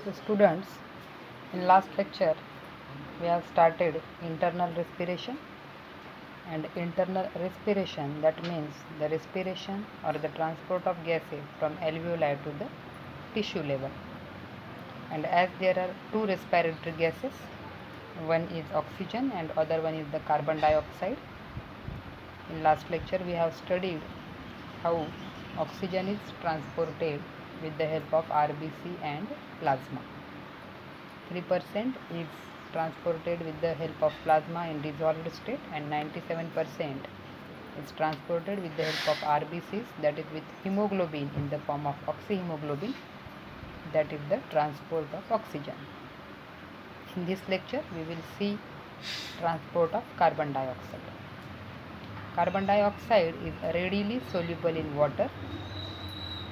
So students, in last lecture we have started internal respiration, and internal respiration, that means the respiration or the transport of gases from alveoli to the tissue level. And as there are two respiratory gases, one is oxygen and other one is the carbon dioxide. In last lecture we have studied how oxygen is transported with the help of RBC and plasma. 3% is transported with the help of plasma in dissolved state, and 97% is transported with the help of RBCs, that is with hemoglobin in the form of oxyhemoglobin, that is the transport of oxygen. In this lecture we will see transport of carbon dioxide. Carbon dioxide is readily soluble in water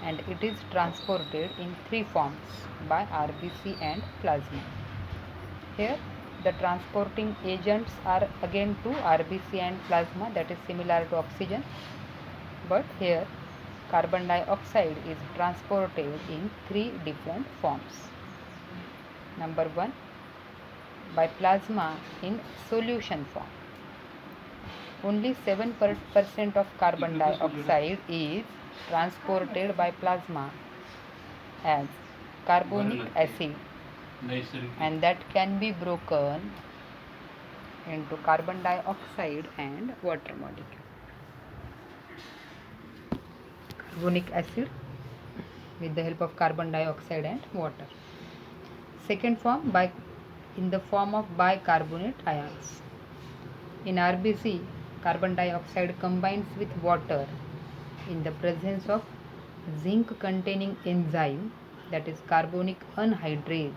and it is transported in three forms by RBC and plasma. Here the transporting agents are again two, RBC and plasma, that is similar to oxygen, but here carbon dioxide is transported in three different forms. Number one, by plasma in solution form. Only 7% of carbon dioxide is transported by plasma as carbonic acid, and that can be broken into carbon dioxide and water molecule. Carbonic acid with the help of carbon dioxide and water. Second form, in the form of bicarbonate ions. In RBC, carbon dioxide combines with water in the presence of zinc containing enzyme, that is carbonic anhydrase,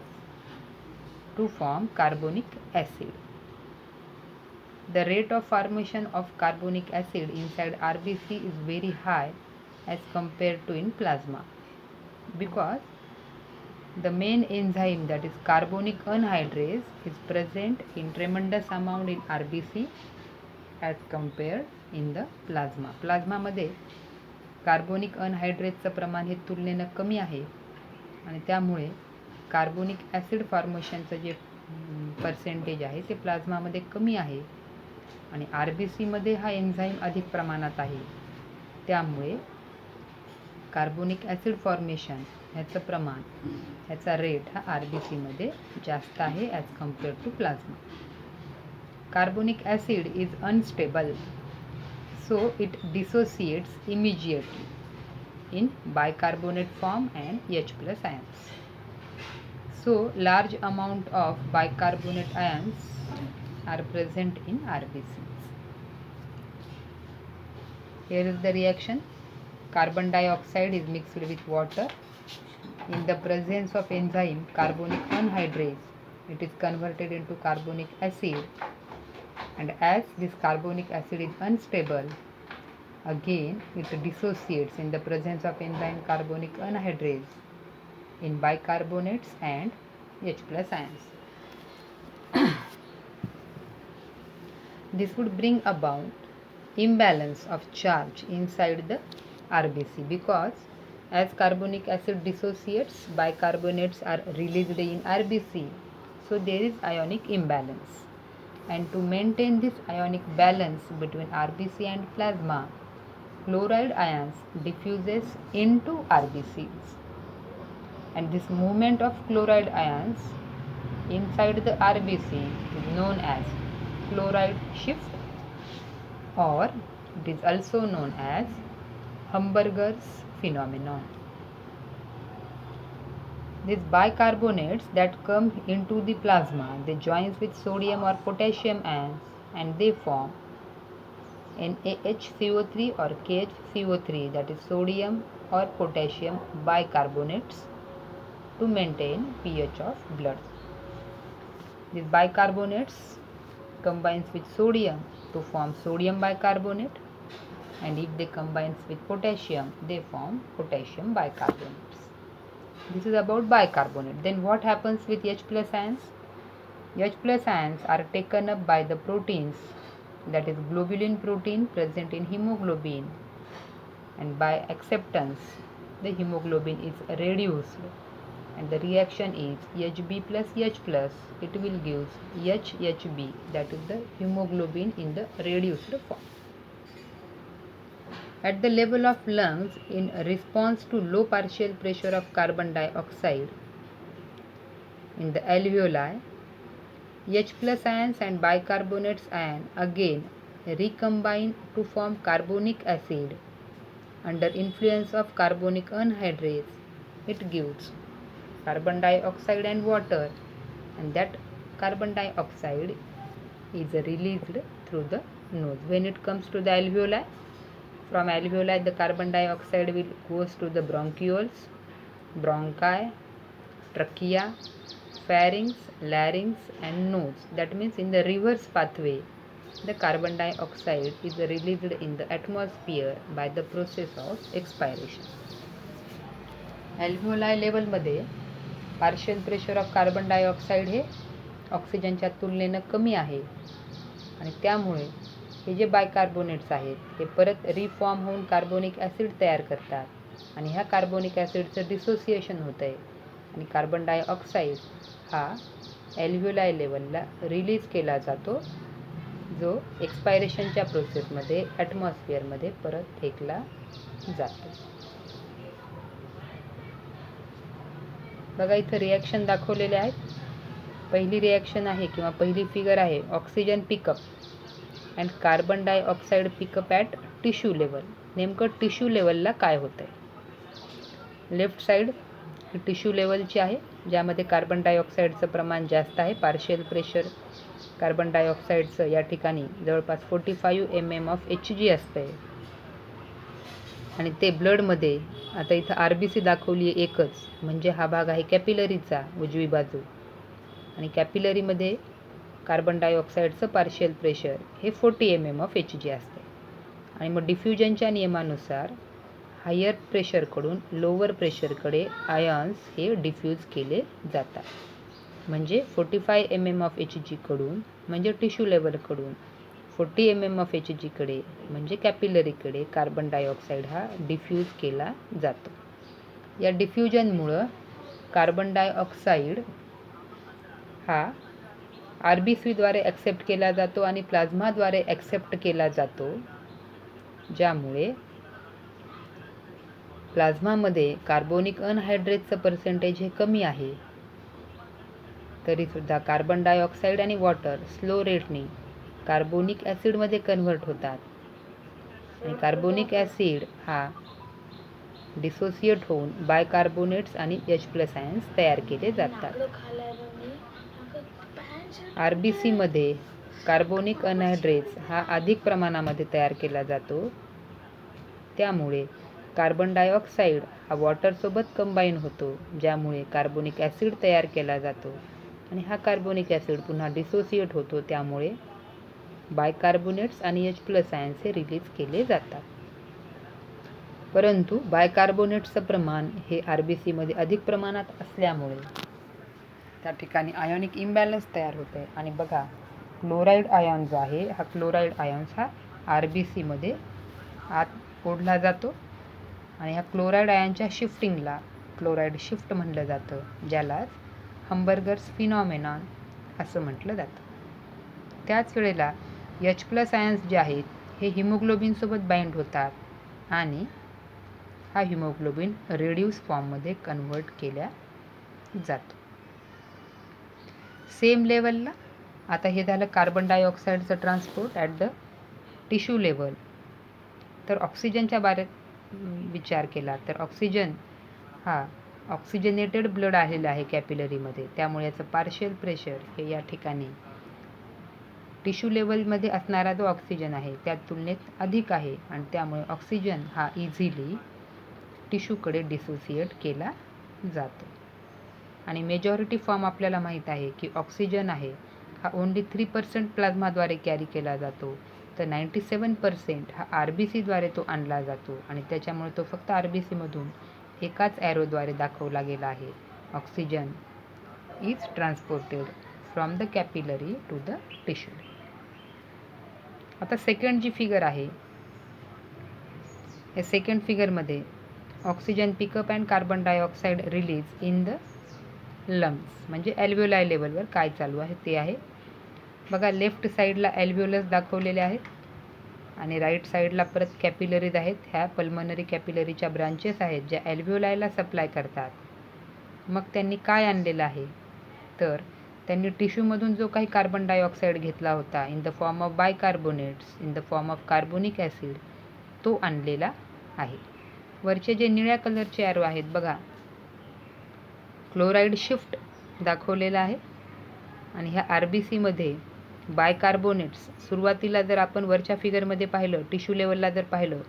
to form carbonic acid. The rate of formation of carbonic acid inside RBC is very high as compared to in plasma, because the main enzyme, that is carbonic anhydrase, is present in tremendous amount in RBC as compared in the plasma. प्लाझ्मामध्ये carbonic अनहायड्रेटचं प्रमाण हे तुलनेनं कमी आहे आणि त्यामुळे carbonic acid फॉर्मेशनचं जे पर्सेंटेज आहे ते प्लाझ्मामध्ये कमी आहे आणि RBCमध्ये हा एन्झाईम अधिक प्रमाणात आहे. त्यामुळे कार्बोनिक ॲसिड फॉर्मेशन ह्याचं प्रमाण, ह्याचा रेट हा RBCमध्ये जास्त आहे as compared to plasma. Carbonic acid is unstable, so it dissociates immediately in bicarbonate form and H plus ions. So large amount of bicarbonate ions are present in RBCs. Here is the reaction. Carbon dioxide is mixed with water. In the presence of enzyme carbonic anhydrase, it is converted into carbonic acid, and as this carbonic acid is unstable, again it dissociates in the presence of enzyme carbonic anhydrase in bicarbonates and H plus ions. This would bring about imbalance of charge inside the RBC, because as carbonic acid dissociates, bicarbonates are released in RBC, so there is ionic imbalance. And to maintain this ionic balance between RBC and plasma, chloride ions diffuses into RBCs, and this movement of chloride ions inside the RBC is known as chloride shift, or it is also known as Hamburger's phenomenon. These bicarbonates that come into the plasma, they join with sodium or potassium ions and they form NaHCO3 or KHCO3, that is sodium or potassium bicarbonates, to maintain pH of blood. These bicarbonates combines with sodium to form sodium bicarbonate, and if they combines with potassium, they form potassium bicarbonates. This is about bicarbonate. Then what happens with H plus ions? H plus ions are taken up by the proteins, that is globulin protein present in hemoglobin, and by acceptance the hemoglobin is reduced, and the reaction is Hb plus H plus, it will give HHB, that is the hemoglobin in the reduced form. At the level of lungs, in response to low partial pressure of carbon dioxide in the alveoli, H plus ions and bicarbonates ion again recombine to form carbonic acid. Under influence of carbonic anhydrase, it gives carbon dioxide and water, and that carbon dioxide is released through the nose. When it comes to the alveoli, from alveoli the carbon dioxide will goes to the bronchioles, bronchi, trachea, pharynx, larynx and nose. That means in the reverse pathway, the carbon dioxide is released in the atmosphere by the process of expiration. Alveoli level मध्ये partial pressure of carbon dioxide हे ऑक्सिजनच्या तुलनेनं कमी आहे, आणि त्यामुळे हे जे बायकार्बोनेट्स आहेत हे परत रिफॉर्म होऊन कार्बोनिक ॲसिड तयार करतात, आणि ह्या कार्बोनिक ॲसिडचं डिसोसिएशन होतं आहे, आणि कार्बन डायऑक्साईड हा ॲल्व्हेओलाय लेवलला रिलीज केला जातो, जो एक्सपायरेशनच्या प्रोसेसमध्ये ॲटमॉस्फिअरमध्ये परत फेकला जातो. बघा इथं रिॲक्शन दाखवलेले आहेत. पहिली रिॲक्शन आहे किंवा पहिली फिगर आहे oxygen pickup and carbon dioxide pickup at tissue level. नेमकं टिश्यू लेवलला काय होतं आहे? लेफ्ट साईड ही टिश्यू लेवलची आहे, ज्यामध्ये कार्बन डायऑक्साईडचं प्रमाण जास्त आहे. पार्शियल प्रेशर कार्बन डायऑक्साईडचं या ठिकाणी जवळपास 45 mm ऑफ Hg असतं आहे, आणि ते ब्लडमध्ये आता इथं RBC दाखवली आहे एकच, म्हणजे हा भाग आहे कॅपिलरीचा उजवी बाजू, आणि कॅपिलरीमध्ये कार्बन डायऑक्साईडचं पार्शियल प्रेशर हे 40 mm ऑफ Hg असते. आणि मग डिफ्युजनच्या नियमानुसार हायर प्रेशरकडून लोअर प्रेशरकडे आयन्स हे डिफ्यूज केले जातात. म्हणजे 45 mm ऑफ Hg कडून म्हणजे टिश्यू लेवलकडून 40 mm ऑफ Hg कडे म्हणजे कॅपिलरीकडे कार्बन डायऑक्साईड हा डिफ्यूज केला जातो. या डिफ्युजनमुळं कार्बन डायऑक्साईड हा RBCद्वारे ॲक्सेप्ट केला जातो आणि प्लाझ्माद्वारे ॲक्सेप्ट केला जातो, ज्यामुळे प्लाझ्मामध्ये कार्बोनिक अनहायड्रेटचं पर्सेंटेज हे कमी आहे, तरीसुद्धा कार्बन डायऑक्साईड आणि वॉटर स्लो रेटने कार्बोनिक ॲसिडमध्ये कन्व्हर्ट होतात, आणि कार्बोनिक ॲसिड हा डिसोसिएट होऊन बायकार्बोनेट्स आणि H+ आयन्स तयार केले जातात. RBCमध्ये कार्बोनिक अनहायड्रेट्स हा अधिक प्रमाणामध्ये तयार केला जातो, त्यामुळे कार्बन डायऑक्साईड हा वॉटरसोबत कंबाईन होतो, ज्यामुळे कार्बोनिक ॲसिड तयार केला जातो, आणि हा कार्बोनिक ॲसिड पुन्हा डिसोसिएट होतो, त्यामुळे बायकार्बोनेट्स आणि H+ आयन्स हे रिलीज केले जातात. परंतु बायकार्बोनेट्सचं प्रमाण हे RBCमध्ये अधिक प्रमाणात असल्यामुळे त्या ठिकाणी आयोनिक इम्बॅलन्स तयार होत आहे, आणि बघा क्लोराईड आयन जो आहे हा क्लोराईड आयन्स हा RBCमध्ये आत ओढला जातो, आणि ह्या क्लोराईड आयनच्या शिफ्टिंगला क्लोराईड शिफ्ट म्हटलं जातं, ज्याला हम्बर्गर्स फिनॉमेनॉन असं म्हटलं जातं. त्याच वेळेला H+ आयन्स जे आहेत हे हिमोग्लोबिनसोबत बाइंड होतात, आणि हा हिमोग्लोबिन रेड्यूस फॉर्ममध्ये कन्व्हर्ट केला जातो. सेम लेवलला आता हे झालं कार्बन डायऑक्साईडचं transport at the tissue level. तर ऑक्सिजनच्या बाबतीत विचार केला तर ऑक्सिजन हा ऑक्सिजनेटेड ब्लड आलेला आहे कॅपिलरीमध्ये, त्यामुळे याचं पार्शियल प्रेशर हे या ठिकाणी टिश्यू लेवलमध्ये असणारा जो ऑक्सिजन आहे त्या तुलनेत अधिक आहे, आणि त्यामुळे ऑक्सिजन हा इझिली टिश्यूकडे डिसोसिएट केला जातो. आणि मेजॉरिटी फॉर्म आपल्याला माहीत आहे की ऑक्सिजन आहे हा ओन्ली 3% प्लाझ्माद्वारे कॅरी केला जातो, तर 97% हा RBCद्वारे तो आणला जातो, आणि त्याच्यामुळे तो फक्त RBCमधून एकाच ॲरोद्वारे दाखवला गेला आहे. Oxygen is transported from the capillary to the tissue. आता सेकंड जी फिगर आहे, या सेकंड फिगरमध्ये oxygen pickup and carbon dioxide release in the lungs. म्हणजे ॲल्व्होलाई लेवलवर काय चालू आहे ते आहे. बघा लेफ्ट साईडला ॲल्व्होलस दाखवलेले आहेत आणि राईट साईडला परत कॅपिलरीज आहेत. ह्या पल्मनरी कॅपिलरीच्या ब्रांचेस आहेत ज्या ॲल्व्होलायला सप्लाय करतात. मग त्यांनी काय आणलेलं आहे तर त्यांनी टिश्यूमधून जो काही कार्बन डायऑक्साईड घेतला होता in the form of bicarbonates, in the form of carbonic acid, तो आणलेला आहे. वरचे जे निळ्या कलरचे ॲरो आहेत बघा, क्लोराईड शिफ्ट दाखवलेला आहे आणि ह्या RBCमध्ये बायकार्बोनेट्स सुरुवातीला जर आपण वरच्या फिगरमध्ये पाहिलं, टिश्यू लेवलला जर पाहिलं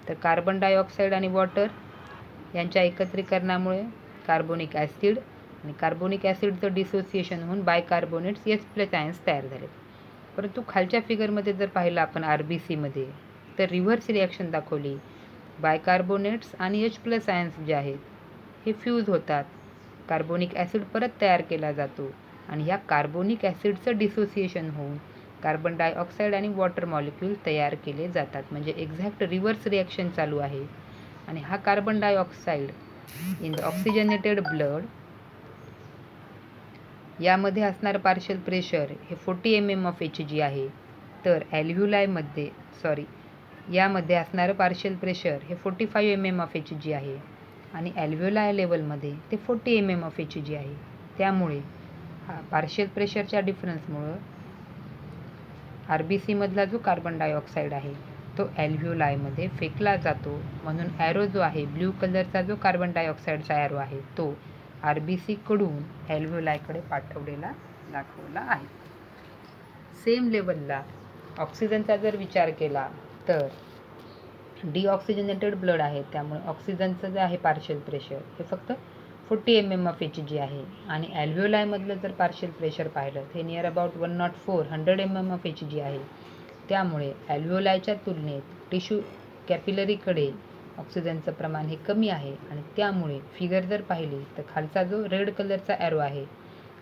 तर कार्बन डायऑक्साईड आणि वॉटर यांच्या एकत्रीकरणामुळे कार्बोनिक ॲसिड आणि कार्बोनिक ॲसिडचं डिसोसिएशन होऊन बायकार्बोनेट्स H+ आयन्स तयार झाले. परंतु खालच्या फिगरमध्ये जर पाहिलं आपण RBCमध्ये तर रिव्हर्स रिॲक्शन दाखवली. बायकार्बोनेट्स आणि H+ आयन्स जे आहेत हे फ्यूज होतात, कार्बोनिक ॲसिड परत तयार केला जातो आणि ह्या कार्बोनिक ॲसिडचं डिसोसिएशन होऊन कार्बन डायऑक्साईड आणि वॉटर मॉलिक्यूल तयार केले जातात. म्हणजे एक्झॅक्ट रिव्हर्स रिॲक्शन चालू आहे. आणि हा carbon dioxide in the oxygenated blood यामध्ये असणारं पार्शियल प्रेशर हे 40 mm of Hg आहे. तर ॲल्व्होलायमध्ये यामध्ये असणारं पार्शियल प्रेशर हे 45 mm of Hg आहे आणि ॲल्व्होलाय लेवलमध्ये ते 40 mm of Hg आहे. त्यामुळे हा पार्शियल प्रेशरच्या डिफरन्समुळं RBCमधला जो कार्बन डायऑक्साईड आहे तो ॲल्व्होलायमध्ये फेकला जातो. म्हणून ॲरो जो आहे ब्ल्यू कलरचा जो कार्बन डायऑक्साईडचा ॲरो आहे तो RBCकडून ॲल्व्होलायकडे पाठवलेला दाखवला आहे. सेम लेवलला ऑक्सिजनचा जर विचार केला तर डिऑक्सिजनेटेड ब्लड आहे, त्यामुळे ऑक्सिजनचं जे आहे पार्शियल प्रेशर हे फक्त 40 mm of Hg आहे आणि ॲल्व्होलायमधलं जर पार्शियल प्रेशर पाहिलं ते near about 100 mm of Hg आहे. त्यामुळे ॲल्व्होलायच्या तुलनेत टिश्यू कॅपिलरीकडे ऑक्सिजनचं प्रमाण हे कमी आहे आणि त्यामुळे फिगर जर पाहिली तर खालचा जो रेड कलरचा ॲरो आहे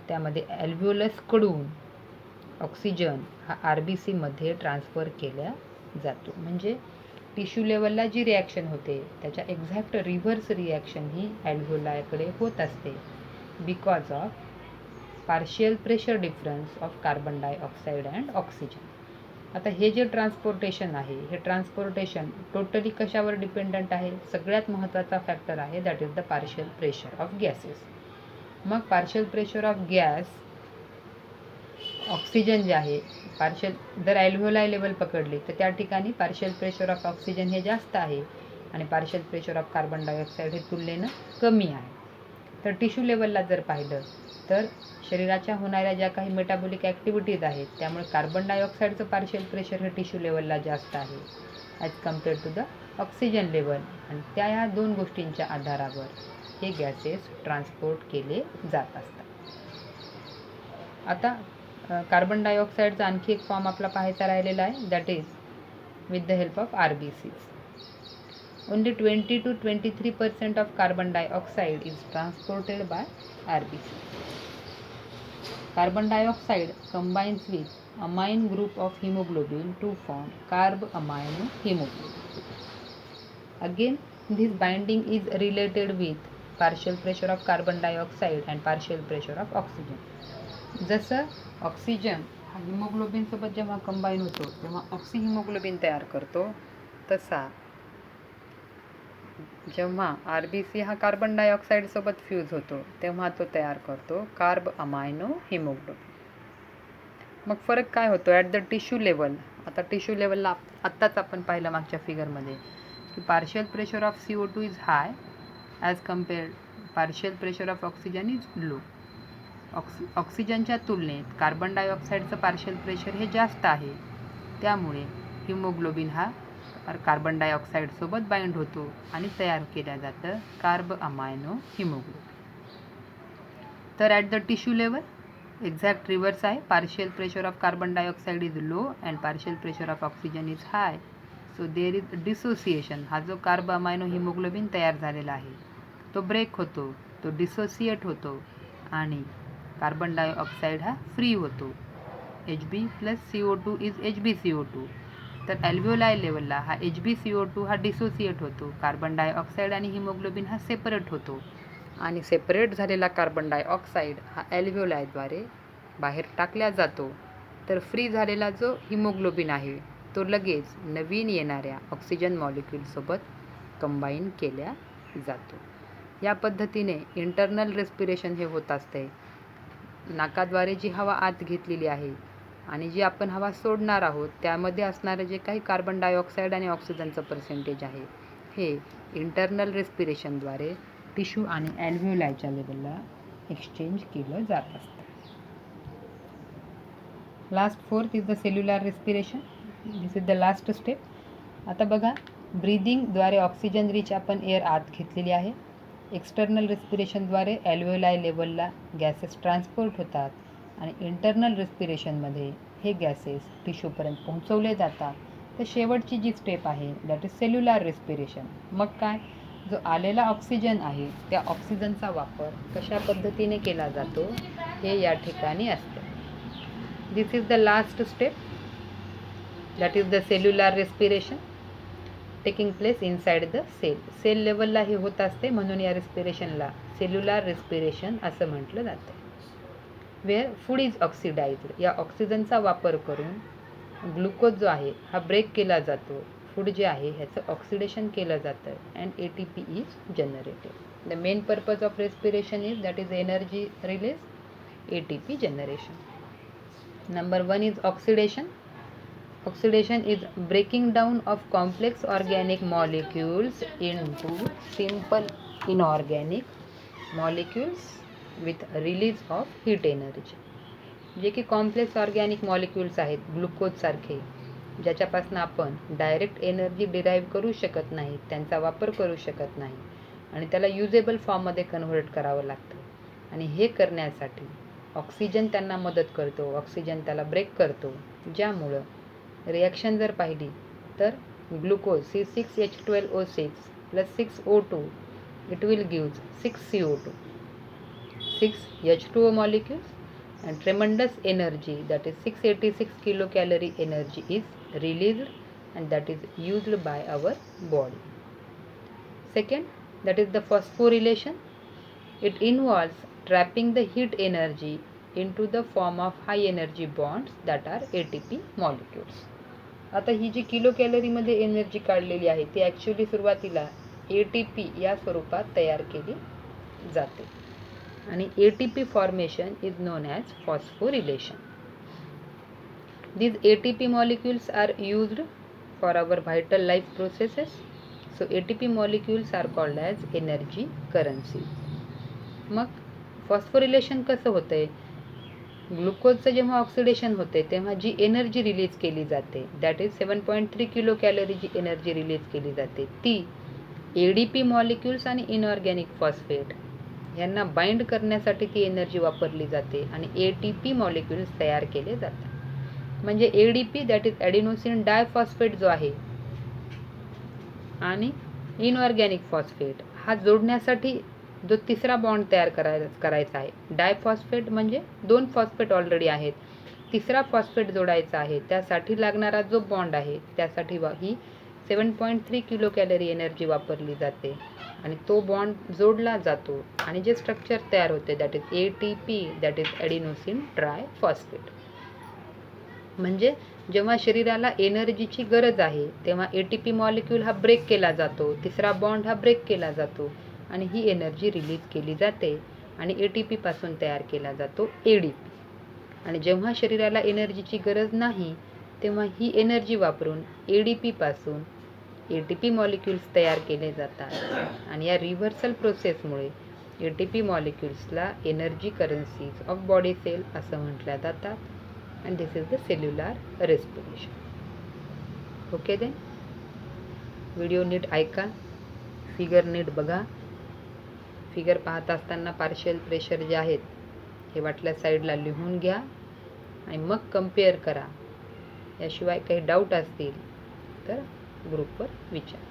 त्यामध्ये ॲल्व्होलसकडून ऑक्सिजन हा RBCमध्ये ट्रान्सफर केला जातो. म्हणजे टिश्यू लेवलला जी रिॲक्शन होते त्याच्या एक्झॅक्ट रिव्हर्स रिॲक्शन ही ॲल्व्होलायकडे होत असते because of partial pressure difference of carbon dioxide and oxygen. आता हे जे ट्रान्सपोर्टेशन आहे हे ट्रान्सपोर्टेशन टोटली कशावर डिपेंडंट आहे? सगळ्यात महत्त्वाचा फॅक्टर आहे that is the partial pressure of gases. मग partial pressure of gas oxygen जे आहे पार्शियल जर ॲल्व्होलाय लेवल पकडली तर त्या ठिकाणी पार्शियल प्रेशर ऑफ ऑक्सिजन हे जास्त आहे आणि partial pressure of carbon dioxide हे तुलनेनं कमी आहे. तर टिश्यू लेवलला जर पाहिलं तर शरीराच्या होणाऱ्या ज्या काही मेटाबॉलिक ॲक्टिव्हिटीज आहेत त्यामुळे कार्बन डायऑक्साईडचं पार्शियल प्रेशर हे टिश्यू लेवलला जास्त आहे as compared to the oxygen level. आणि त्या ह्या दोन गोष्टींच्या आधारावर हे गॅसेस ट्रान्सपोर्ट केले जात असतात. आता कार्बन डायऑक्साईडचा आणखी एक फॉर्म आपला पाहायचा राहिलेला आहे that is with the help of RBCs. Only 20 to 23% of carbon dioxide is transported by RBC. Carbon dioxide combines with amine group of hemoglobin to form carb-amino-hemoglobin. Again, this binding is related with partial pressure of carbon dioxide and partial pressure of oxygen. जसं oxygen हा हिमोग्लोबिनसोबत जेव्हा combine होतो तेव्हा oxy haemoglobin तयार करतो, तसा जेव्हा RBC हा कार्बन डायऑक्साईडसोबत फ्यूज होतो तेव्हा तो तयार करतो कार्ब अमायनो हिमोग्लोबिन. मग फरक काय होतो ॲट द टिश्यू लेवल? आता टिश्यू लेवलला आत्ताच आपण पाहिलं मागच्या फिगरमध्ये की partial pressure of CO2 is hi as compared partial pressure of oxygen is low. ऑक्सिजनच्या तुलनेत कार्बन डायऑक्साईडचं पार्शियल प्रेशर हे जास्त आहे, त्यामुळे हिमोग्लोबिन हा कार्बन डायऑक्साईडसोबत बाइंड होतो आणि तयार केल्या जातं कार्ब अमायनो हिमोग्लोबिन. तर at the tissue level exact reverse आहे. Partial pressure of carbon dioxide is low and partial pressure of oxygen is high. So there is dissociation. हा जो कार्ब अमायनो हिमोग्लोबिन तयार झालेला आहे तो ब्रेक होतो, तो डिसोसिएट होतो आणि कार्बन डायऑक्साईड हा फ्री होतो. Hb + CO2 इज HbCO2 तर ॲल्व्हिओलाय लेवलला हा HbCO2 हा डिसोसिएट होतो, कार्बन डायऑक्साईड आणि हिमोग्लोबिन हा सेपरेट होतो आणि सेपरेट झालेला कार्बन डायऑक्साईड हा ॲल्व्हिओलायद्वारे बाहेर टाकला जातो. तर फ्री झालेला जो हिमोग्लोबिन आहे तो लगेच नवीन येणाऱ्या ऑक्सिजन मॉलिक्यूलसोबत कंबाईन केल्या जातो. या पद्धतीने इंटरनल रेस्पिरेशन हे होत असते. नाकाद्वारे जी हवा आत घेतलेली आहे आणि जी आपण हवा सोडणार आहोत त्यामध्ये असणारे जे काही कार्बन डायऑक्साईड आणि ऑक्सिजनचं पर्सेंटेज आहे हे इंटरनल रेस्पिरेशनद्वारे टिश्यू आणि ॲल्व्हिओलायच्या लेवलला एक्सचेंज केलं जात असतं. Last fourth is the cellular respiration. This is the last step. आता बघा, ब्रीदिंगद्वारे ऑक्सिजन रिच आपण एअर आत घेतलेली आहे. एक्सटर्नल रेस्पिरेशनद्वारे ॲल्व्हिओलाय लेवलला गॅसेस ट्रान्सपोर्ट होतात आणि इंटरनल रेस्पिरेशनमध्ये हे गॅसेस टिश्यूपर्यंत पोहोचवले जातात. तर शेवटची जी स्टेप आहे दॅट इज सेल्युलर रेस्पिरेशन. मग काय, जो आलेला ऑक्सिजन आहे त्या ऑक्सिजनचा वापर कशा पद्धतीने केला जातो हे या ठिकाणी असते. This is the last step, that is the cellular respiration taking place inside the cell. Cell लेवलला हे होत असते, म्हणून या रेस्पिरेशनला सेल्युलर रेस्पिरेशन असं म्हटलं जातं. वेअर फूड इज ऑक्सिडाइज्ड, या ऑक्सिजनचा वापर करून ग्लुकोज जो आहे हा ब्रेक केला जातो. फूड जे आहे ह्याचं ऑक्सिडेशन केलं जातं and ATP is generated. The main purpose of respiration is that is energy release, ATP generation. Number 1 is oxidation. Oxidation is breaking down of complex organic molecules into simple inorganic molecules with release of heat energy. जे की complex organic molecules आहेत ग्लुकोजसारखे, ज्याच्यापासून आपण direct energy derive करू शकत नाही, त्यांचा वापर करू शकत नाही आणि त्याला युजेबल फॉर्ममध्ये कन्व्हर्ट करावं लागतं. आणि हे करण्यासाठी ऑक्सिजन त्यांना मदत करतो, ऑक्सिजन त्याला ब्रेक करतो, ज्यामुळं रिॲक्शन जर पाहिली तर glucose C6H12O6 + 6O2 it will gives 6CO2, 6H2O molecules and tremendous energy, that is 686 kilocalorie energy is released and that is used by our body. Second, that is the phosphorylation. It involves trapping the heat energy into the form of high energy bonds that are ATP molecules. आता ही जी kilo कॅलरीमध्ये energy काढलेली आहे ती actually सुरुवातीला ATP या स्वरूपात तयार केली जाते आणि ATP formation is non as phosphorylation. These ATP molecules are used for our vital life processes. So ATP molecules are called as energy currency. मग फॉस्फोरिलेशन कसं होतंय, ग्लुकोजचं जेव्हा ऑक्सिडेशन होते तेव्हा जी एनर्जी रिलीज केली जाते दॅट इज 7.3 किलो कॅलरी जी energy release केली जाते ती ADP मॉलिक्युल्स आणि इनऑर्गॅनिक फॉस्फेट यांना बाइंड करण्यासाठी ती एनर्जी वापरली जाते आणि ATP मॉलिक्युल्स तयार केले जातात. म्हणजे ADP दॅट इज ॲडिनोसिन डायफॉस्फेट जो आहे आणि इनऑर्गॅनिक फॉस्फेट हा जोडण्यासाठी जो तिसरा बॉन्ड तयार करायचा आहे. डायफॉस्फेट म्हणजे 2 फॉस्फेट ऑलरेडी आहेत, तिसरा फॉस्फेट जोडायचा आहे, त्यासाठी लागणारा जो बॉन्ड आहे त्यासाठी ही 7.3 किलो कॅलरी एनर्जी वापरली जाते आणि तो बॉन्ड जोडला जातो आणि जे स्ट्रक्चर तयार होते that is ATP that is adenosine triphosphate. म्हणजे जेव्हा शरीराला एनर्जीची गरज आहे तेव्हा ATP मॉलिक्यूल हा ब्रेक केला जातो, तिसरा बॉन्ड हा ब्रेक केला जातो आणि ही एनर्जी रिलीज केली जाते आणि ATP पासून तयार केला जातो ADP. आणि जेव्हा शरीराला एनर्जीची गरज नाही तेव्हा ही एनर्जी वापरून ADP पासून ATP मॉलिक्युल्स तयार केले जातात आणि या रिव्हर्सल प्रोसेसमुळे ATP मॉलिक्युल्सला energy currencies of body cell असं म्हटल्या जातात. and this is the cellular respiration. Okay then, video नीट ऐका, फिगर नीट बघा. फिगर पाहत असताना पार्शियल प्रेशर जे आहेत हे वाटल्या साईडला लिहून घ्या आणि मग कम्पेअर करा. याशिवाय काही डाऊट असतील तर ग्रुपवर विचारा.